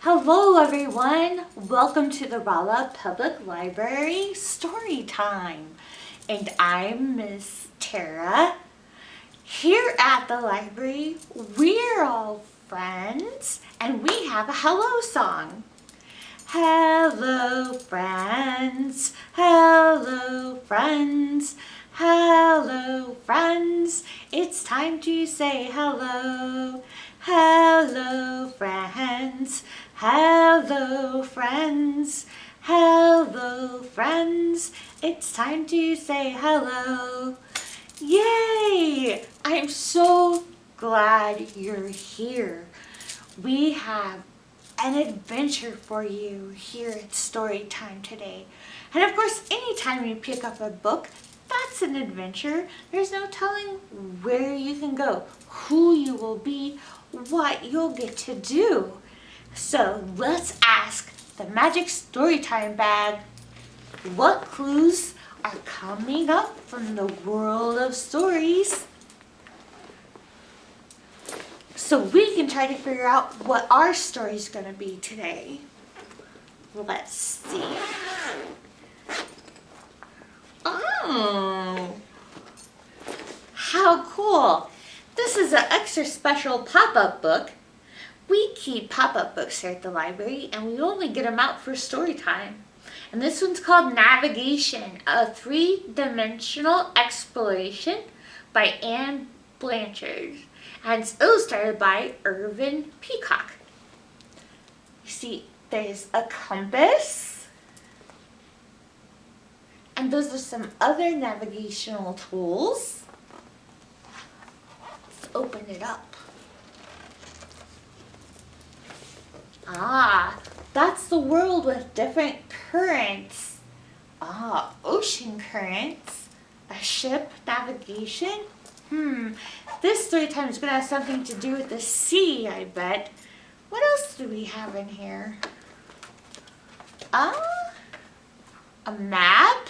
Hello everyone! Welcome to the Rolla Public Library Story Time. And I'm Miss Tara. Here at the library, we're all friends and we have a hello song. Hello friends, hello friends, hello friends. It's time to say hello. Hello friends, hello friends, hello friends. It's time to say hello. Yay! I'm so glad you're here. We have an adventure for you here at Story Time today. And of course, anytime you pick up a book, that's an adventure. There's no telling where you can go, who you will be, what you'll get to do. So let's ask the magic Storytime bag, what clues are coming up from the world of stories? So we can try to figure out what our story is going to be today. Let's see. Oh, how cool. This is an extra special pop-up book. We keep pop-up books here at the library and we only get them out for story time. And this one's called Navigation, a three-dimensional exploration by Anne Blanchard. And it's illustrated by Irvin Peacock. You see, there's a compass. And those are some other navigational tools. Let's open it up. Ah, that's the world with different currents. Ah, ocean currents. A ship navigation. This story time is going to have something to do with the sea, I bet. What else do we have in here? Ah, a map?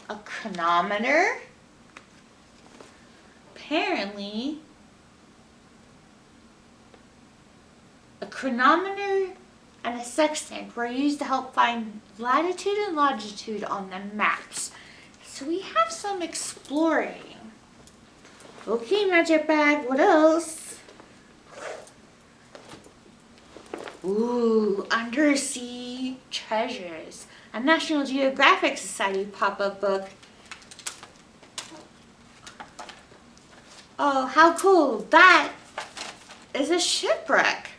A chronometer? Apparently, a chronometer and a sextant were used to help find latitude and longitude on the maps. So we have some exploring. Okay, magic bag, what else? Ooh, undersea treasures. A National Geographic Society pop-up book. Oh, how cool. That is a shipwreck.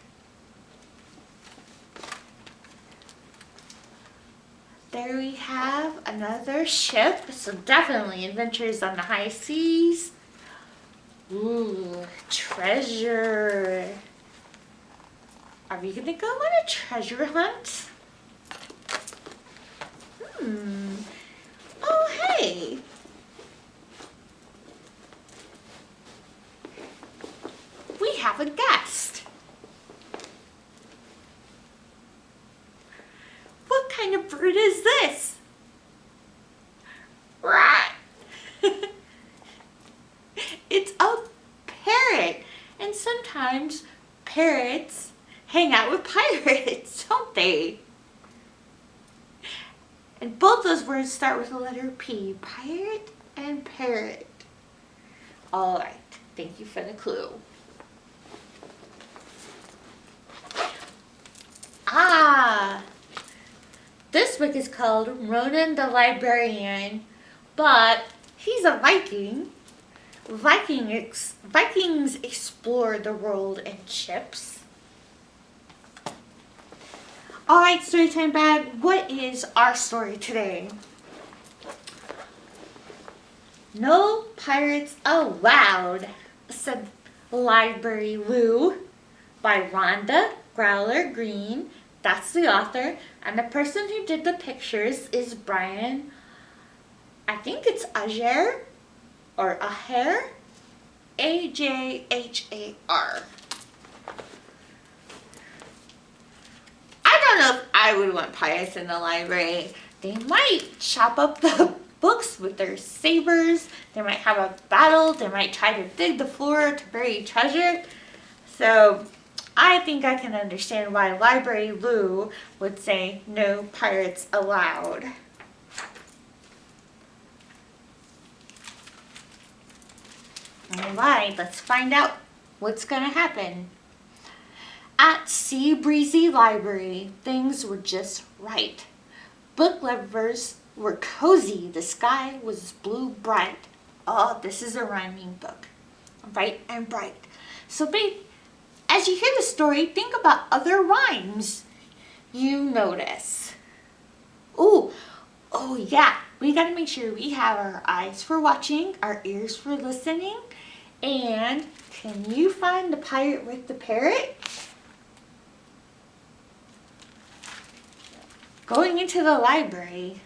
There we have another ship. So definitely adventures on the high seas. Ooh, treasure. Are we gonna go on a treasure hunt? Oh, hey. We have a guest. What kind of bird is this? Right. It's a parrot. And sometimes parrots hang out with pirates, don't they? And both those words start with the letter P. Pirate and parrot. All right. Thank you for the clue. Ah, this book is called Ronan the Librarian, but he's a Viking. Vikings explore the world in ships. Alright, Storytime bag, what is our story today? No pirates allowed, said Library Lou, by Rhonda Gowler Greene. That's the author. And the person who did the pictures is Brian, I think it's ARRRe or ARRRe, AJHAR. I don't know if I would want pirates in the library. They might chop up the books with their sabers. They might have a battle. They might try to dig the floor to bury treasure. So I think I can understand why Library Lou would say no pirates allowed. Alright, let's find out what's going to happen. At Sea Breezy Library, things were just right. Book lovers were cozy. The sky was blue bright. Oh, this is a rhyming book. Right and bright. So babe, as you hear the story, think about other rhymes you notice. Oh yeah, we gotta make sure we have our eyes for watching, our ears for listening. And can you find the pirate with the parrot? Going into the library.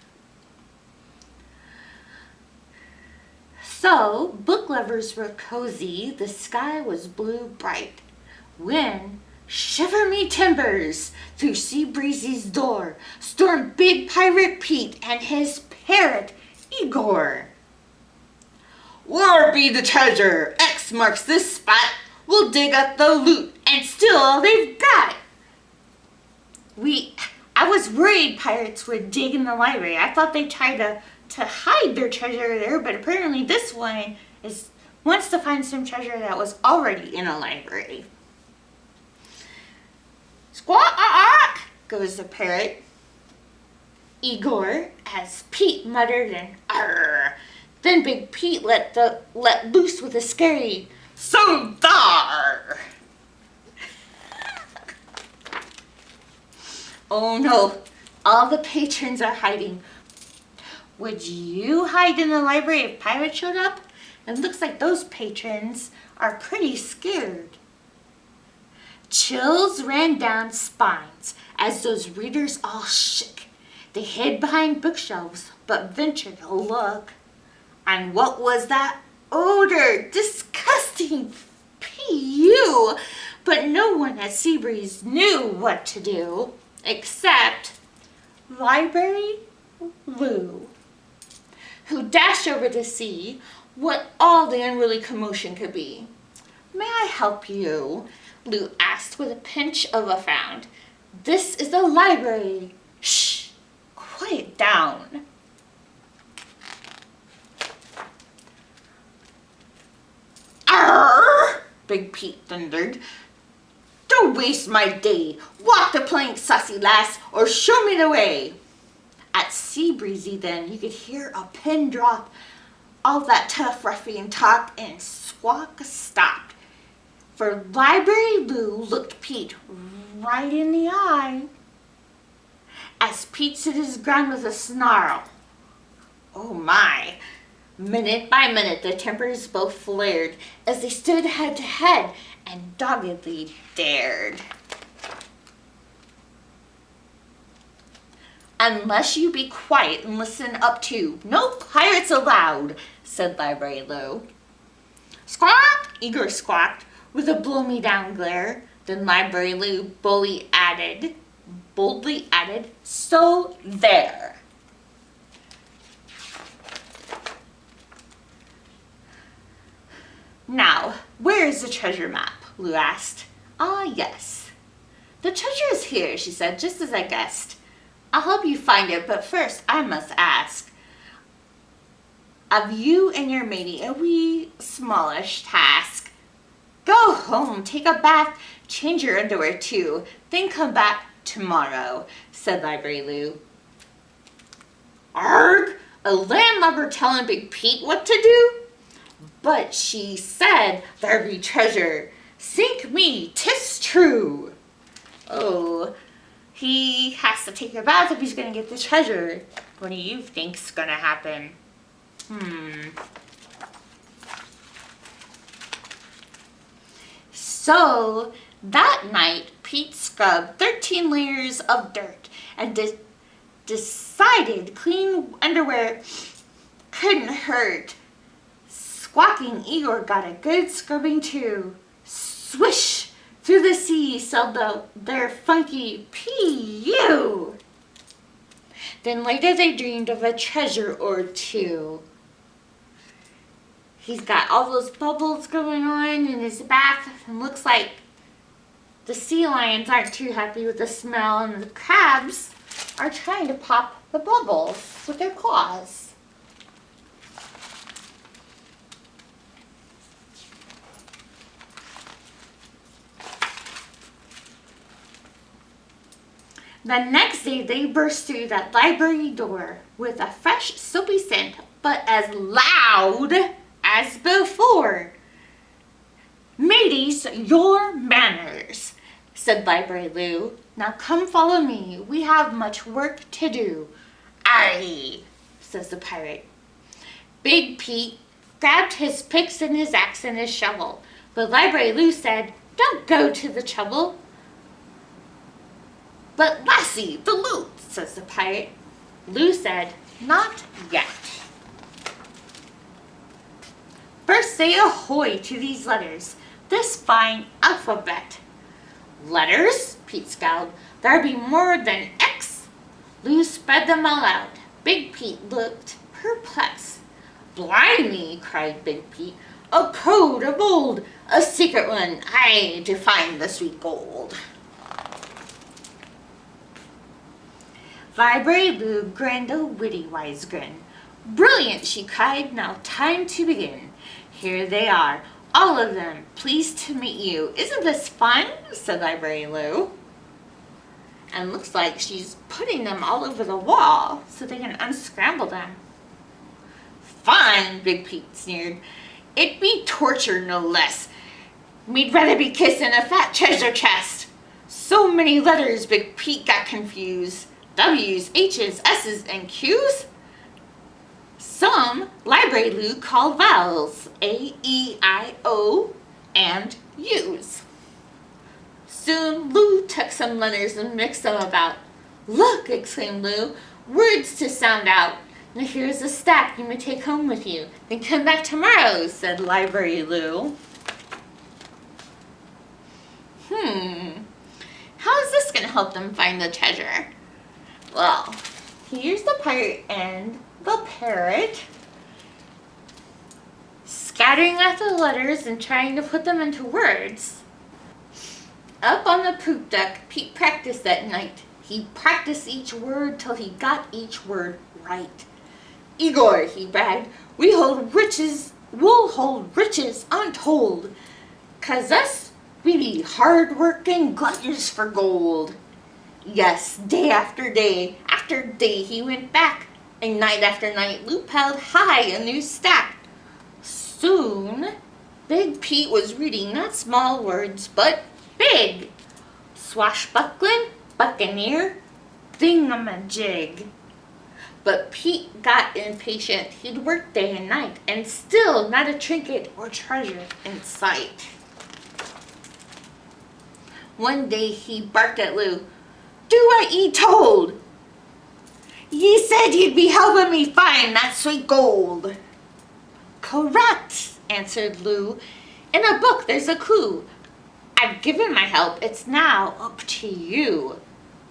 So, book lovers were cozy, the sky was blue bright, when, shiver me timbers, through Sea Breezy's door, stormed Big Pirate Pete and his parrot, Igor. Where be the treasure? X marks this spot. We'll dig up the loot and steal all they've got. I was worried pirates would dig in the library. I thought they tried to hide their treasure there, but apparently this one wants to find some treasure that was already in a library. Squawk! Goes the parrot. Igor, as Pete muttered an ARRRE. Then Big Pete let loose with a scary so dar. Oh no, all the patrons are hiding. Would you hide in the library if pirates showed up? It looks like those patrons are pretty scared. Chills ran down spines as those readers all shook. They hid behind bookshelves but ventured a look. And what was that odor? Disgusting! P.U. But no one at Seabreeze knew what to do except Library Lou, who dashed over to see what all the unruly commotion could be. May I help you? Lou asked with a pinch of a frown. This is the library. Shh! Quiet down. ARRRE! Big Pete thundered. Don't waste my day. Walk the plank, sussy lass, or show me the way. At Sea Breezy then, you could hear a pin drop. All that tough ruffian talk, and Squawk stopped. For Library Lou looked Pete right in the eye. As Pete stood his ground with a snarl. Oh my! Minute by minute, the tempers both flared as they stood head to head and doggedly dared. Unless you be quiet and listen up too, no pirates allowed, said Library Lou. Squawk! Igor squawked with a blow-me-down glare. Then Library Lou boldly added, so there. Now, where is the treasure map? Lou asked. Ah, yes. The treasure is here, she said, just as I guessed. I'll help you find it, but first I must ask of you and your matey a wee smallish task. Go home, take a bath, change your underwear too, then come back tomorrow, said Library Lou. Arg! A landlubber telling Big Pete what to do? But she said there'd be treasure. Sink me, 'tis true. Oh, he has to take a bath if he's going to get the treasure. What do you think's going to happen? So, that night, Pete scrubbed 13 layers of dirt and decided clean underweir couldn't hurt. Squawking Igor got a good scrubbing too. Swish! Through the sea sailed their funky P.U. Then later they dreamed of a treasure or two. He's got all those bubbles going on in his bath, and looks like the sea lions aren't too happy with the smell, and the crabs are trying to pop the bubbles with their claws. The next day, they burst through that library door with a fresh, soapy scent, but as loud as before. "Mateys, your manners," said Library Lou. "Now come follow me. We have much work to do." "Aye," says the pirate. Big Pete grabbed his picks and his axe and his shovel, but Library Lou said, "Don't go to the trouble." "But lassie, the loot," says the pirate. Lou said, "Not yet. First say ahoy to these letters, this fine alphabet." "Letters?" Pete scowled. "There be more than X." Lou spread them all out. Big Pete looked perplexed. "Blimey," cried Big Pete. "A code of old, a secret one, aye, to find the sweet gold." Library Lou grinned a witty wise grin. "Brilliant," she cried. "Now time to begin. Here they are, all of them. Pleased to meet you. Isn't this fun?" said Library Lou. And looks like she's putting them all over the wall so they can unscramble them. "Fun," Big Pete sneered. "It be torture, no less. Me'd rather be kissing a fat treasure chest." So many letters, Big Pete got confused. W's, H's, S's, and Q's? Some Library Lou called vowels, A, E, I, O, and U's. Soon Lou took some letters and mixed them about. "Look," exclaimed Lou, "words to sound out. Now here's a stack you may take home with you. Then come back tomorrow," said Library Lou. How is this going to help them find the treasure? Well, here's the pirate and the parrot scattering out the letters and trying to put them into words. Up on the poop deck, Pete practiced that night. He practiced each word till he got each word right. "Igor," he bragged, we'll hold riches untold. 'Cause us, we be hard-working gluttons for gold." Yes, day after day he went back, and night after night Lou piled high a new stack. Soon, Big Pete was reading not small words, but big. Swashbuckling, buccaneer, thingamajig. But Pete got impatient. He'd worked day and night, and still not a trinket or treasure in sight. One day he barked at Lou. "Do what ye told. Ye said you'd be helping me find that sweet gold." "Correct," answered Lou. "In a book there's a clue. I've given my help. It's now up to you."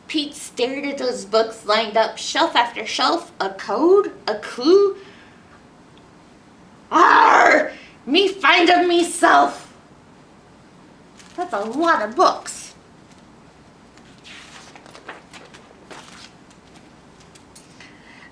Pete stared at those books lined up shelf after shelf. A code? A clue? "ARRRE! Me find 'em meself." That's a lot of books.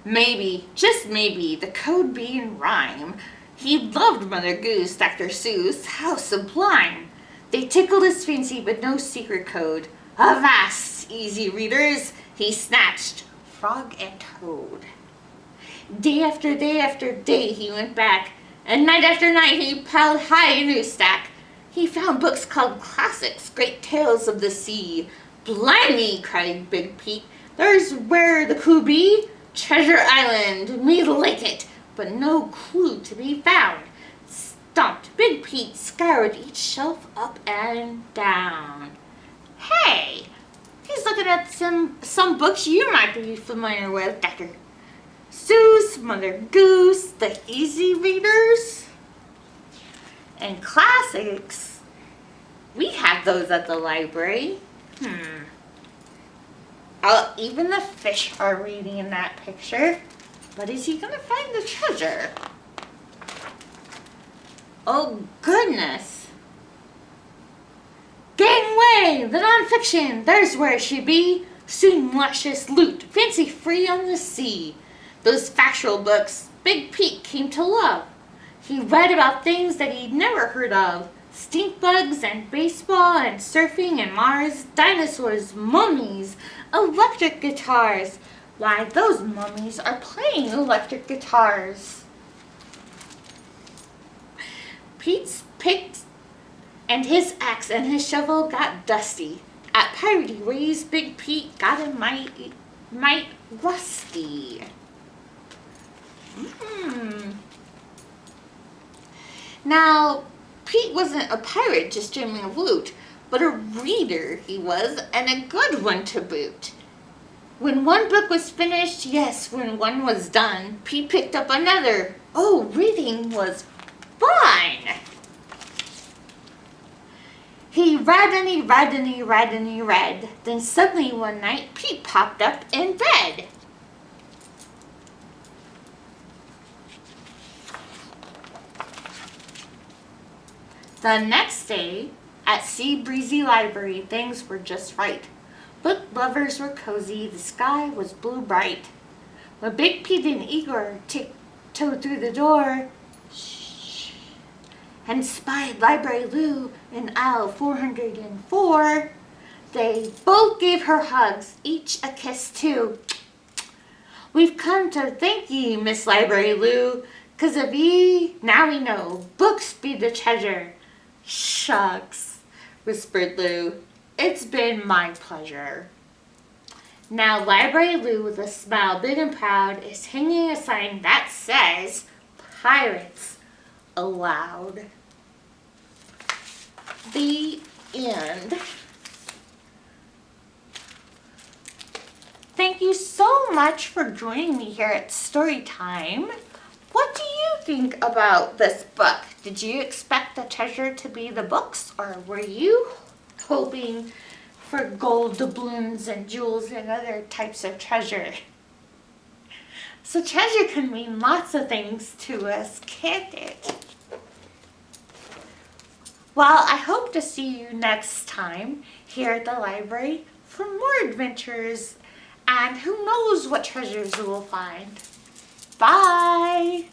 Maybe, just maybe, the code be in rhyme. He loved Mother Goose, Dr. Seuss. How sublime! They tickled his fancy, but no secret code. Avast, easy readers! He snatched Frog and Toad. Day after day he went back, and night after night he piled high a new stack. He found books called classics, great tales of the sea. "Blimey," cried Big Pete, "there's where the clue be. Treasure Island, me like it, but no clue to be found." Stumped, Big Pete scoured each shelf up and down. Hey, he's looking at some books you might be familiar with, Dr. Seuss, Mother Goose, the easy readers, and classics. We have those at the library. Oh, even the fish are reading in that picture. But is he going to find the treasure? Oh, goodness. Gangway, the nonfiction, there's where she be. Soon luscious loot, fancy free on the sea. Those factual books Big Pete came to love. He read about things that he'd never heard of. Stink bugs and baseball and surfing and Mars, dinosaurs, mummies, electric guitars. Why, those mummies are playing electric guitars. Pete's picks and his axe and his shovel got dusty. At Piratey Ways, Big Pete got a might rusty. Now, Pete wasn't a pirate just dreaming of loot, but a reader he was, and a good one to boot. When one book was finished, yes, when one was done, Pete picked up another. Oh, reading was fun! He read and he read and he read and he read. Then suddenly one night, Pete popped up in bed. The next day, at Sea Breezy Library, things were just right. Book lovers were cozy, the sky was blue bright. When Big Pete and Igor tiptoed through the door, and spied Library Lou in aisle 404, they both gave her hugs, each a kiss too. We've come to thank ye, Miss Library Lou, 'cause of ye, now we know, books be the treasure. Shucks, whispered Lou, it's been my pleasure. Now Library Lou, with a smile big and proud, is hanging a sign that says, Pirates Allowed. The end. Thank you so much for joining me here at Storytime. What do you think about this book? Did you expect the treasure to be the books, or were you hoping for gold doubloons and jewels and other types of treasure? So treasure can mean lots of things to us, can't it? Well, I hope to see you next time here at the library for more adventures, and who knows what treasures we'll find. Bye!